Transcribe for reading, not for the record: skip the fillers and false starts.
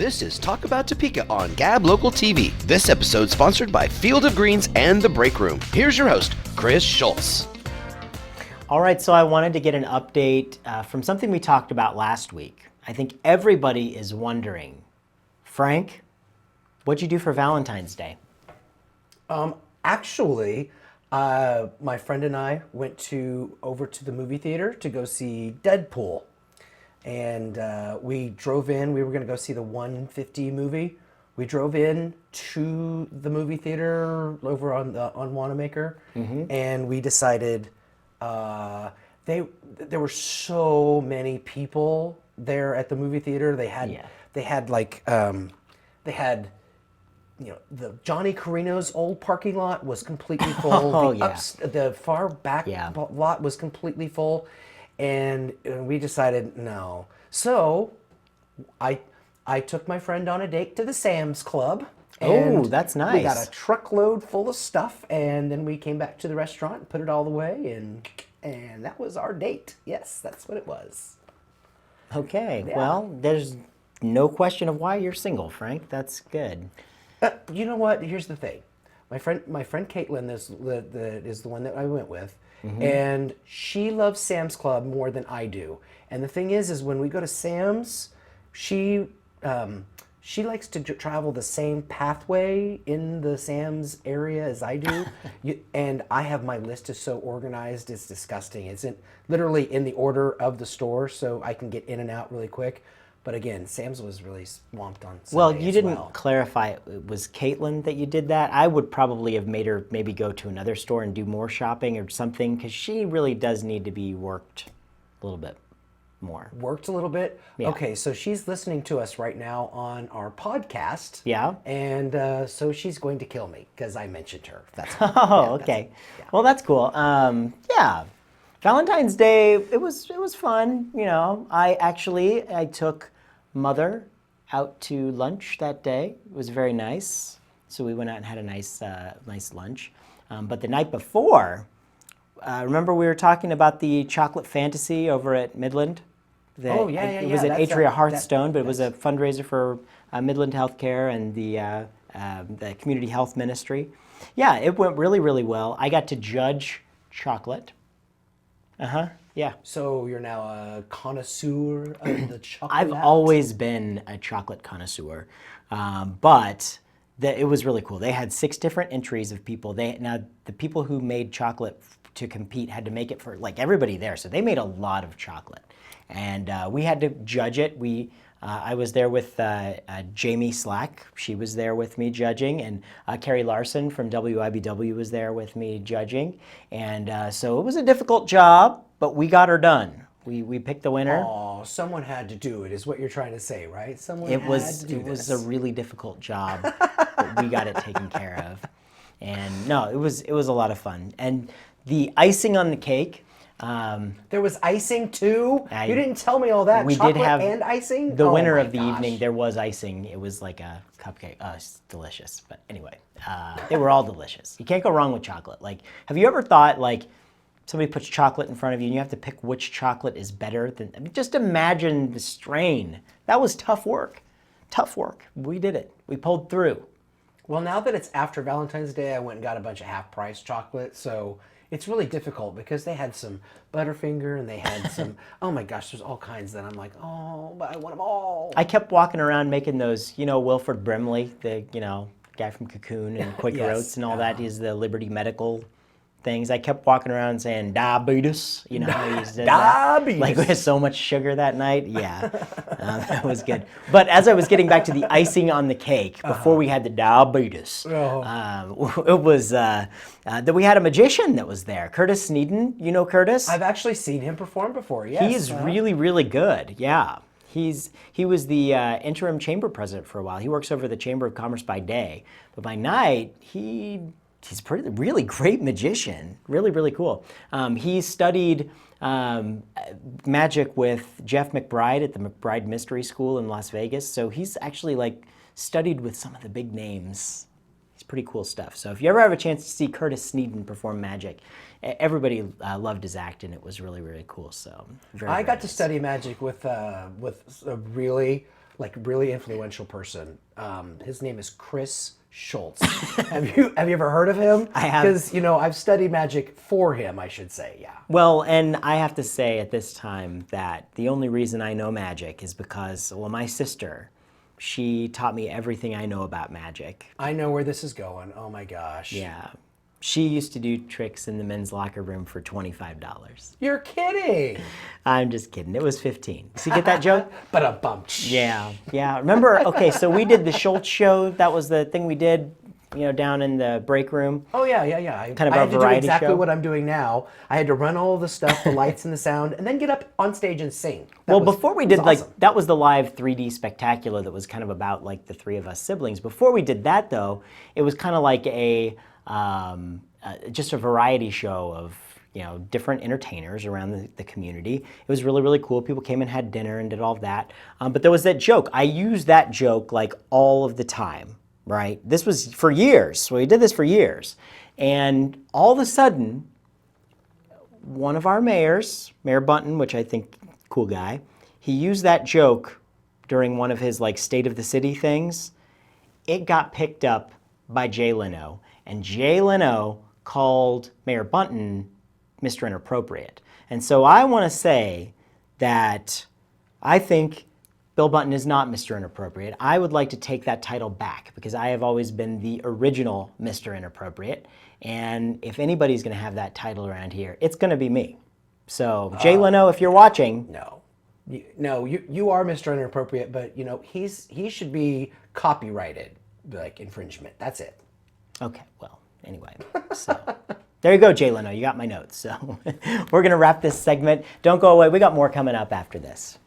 This is Talk About Topeka on Gab Local TV. This episode sponsored by Field of Greens and The Break Room. Here's your host, Chris Schultz. All right, so I wanted to get an update from something we talked about last week. I think everybody is wondering, Frank, what'd you do for Valentine's Day? Actually, my friend and I went over to the movie theater to go see Deadpool. And we drove in. We were going to go see the 150 movie. We drove in to the movie theater over on Wanamaker, and we decided there were so many people there at the movie theater. They had the Johnny Carino's old parking lot was completely full. The far back lot was completely full. And we decided no. So I took my friend on a date to the Sam's Club. Oh, that's nice. We got a truckload full of stuff, and then we came back to the restaurant and put it all away, and that was our date. Yes, that's what it was. Okay, well, there's no question of why you're single, Frank. That's good. You know what? Here's the thing. My friend Caitlin is the one that I went with. And she loves Sam's Club more than I do. And the thing is when we go to Sam's, she likes to travel the same pathway in the Sam's area as I do. And I have my list is so organized, it's disgusting. It's literally in the order of the store, so I can get in and out really quick. But again, Sam's was really swamped on Sunday. Well, you didn't clarify. It was Caitlin that you did that. I would probably have made her maybe go to another store and do more shopping or something, because she really does need to be worked a little bit more. Worked a little bit? Yeah. Okay, so she's listening to us right now on our podcast. Yeah. And so she's going to kill me because I mentioned her. That's okay. Well, that's cool. Yeah. Valentine's Day, it was fun. You know, I took Mother out to lunch that day. It was very nice. So we went out and had a nice lunch. But the night before, remember we were talking about the chocolate fantasy over at Midland? It was at Atria Hearthstone, but it was a fundraiser for Midland Healthcare and the Community Health Ministry. Yeah, it went really, really well. I got to judge chocolate. Yeah. So you're now a connoisseur of the chocolate? I've always been a chocolate connoisseur, but it was really cool. They had 6 different entries of people. Now, the people who made chocolate to compete had to make it for like everybody there, so they made a lot of chocolate. And we had to judge it. I was there with Jamie Slack. She was there with me judging, and Carrie Larson from WIBW was there with me judging. And so it was a difficult job, but we got her done. We picked the winner. Oh, someone had to do it, is what you're trying to say, right? It was a really difficult job, but we got it taken care of. And no, it was a lot of fun. And the icing on the cake. There was icing too? You didn't tell me all that. We Chocolate did have and icing? The winner of the evening, there was icing. It was like a cupcake. It's delicious. But anyway, they were all delicious. You can't go wrong with chocolate. Like, have you ever thought, like, somebody puts chocolate in front of you and you have to pick which chocolate is better than, I mean, just imagine the strain. That was tough work. Tough work. We did it. We pulled through. Well, now that it's after Valentine's Day, I went and got a bunch of half-price chocolate, so it's really difficult because they had some Butterfinger and they had some, oh my gosh, there's all kinds that I'm like, oh, but I want them all. I kept walking around making those, Wilford Brimley, the, guy from Cocoon and Quaker Oats and all that. He's the Liberty Medical things. I kept walking around saying diabetes, how he said diabetes. Like we had so much sugar that night. Yeah, that was good. But as I was getting back to the icing on the cake, before we had the diabetes, it was that we had a magician that was there, Curtis Sneeden. You know Curtis? I've actually seen him perform before, yes. He is really, really good, yeah. He was the interim chamber president for a while. He works over the Chamber of Commerce by day, but by night, he's a really great magician. Really, really cool. He studied magic with Jeff McBride at the McBride Mystery School in Las Vegas. So he's actually studied with some of the big names. It's pretty cool stuff. So if you ever have a chance to see Curtis Sneeden perform magic, everybody loved his act, and it was really, really cool. So I got to study magic with a really like really influential person. His name is Chris Schultz. Have you ever heard of him? I have. Because I've studied magic for him, I should say. Yeah. Well, and I have to say at this time that the only reason I know magic is because, well, my sister, she taught me everything I know about magic. I know where this is going. Oh my gosh. Yeah. She used to do tricks in the men's locker room for $25. You're kidding. I'm just kidding. It was 15. So you get that joke? But a bump. Yeah. Remember, okay, so we did the Schultz show. That was the thing we did, down in the break room. Oh, yeah. Kind of I a had to do variety exactly show. what I'm doing now. I had to run all the stuff, the lights and the sound, and then get up on stage and sing. Before we did, awesome. that was the live 3D spectacular that was kind of about, like, the three of us siblings. Before we did that, though, it was kind of like just a variety show of different entertainers around the community. It was really, really cool. People came and had dinner and did all of that. But there was that joke. I used that joke like all of the time, right? This was for years. So we did this for years. And all of a sudden, one of our mayors, Mayor Bunton, which I think, cool guy, he used that joke during one of his like State of the City things. It got picked up by Jay Leno. And Jay Leno called Mayor Bunton Mr. Inappropriate. And so I want to say that I think Bill Bunton is not Mr. Inappropriate. I would like to take that title back because I have always been the original Mr. Inappropriate. And if anybody's going to have that title around here, it's going to be me. So Jay Leno, if you're watching. No, you are Mr. Inappropriate, but he should be copyrighted, like infringement. That's it. Okay, well, anyway, so there you go, Jay Leno. You got my notes. So we're going to wrap this segment. Don't go away. We got more coming up after this.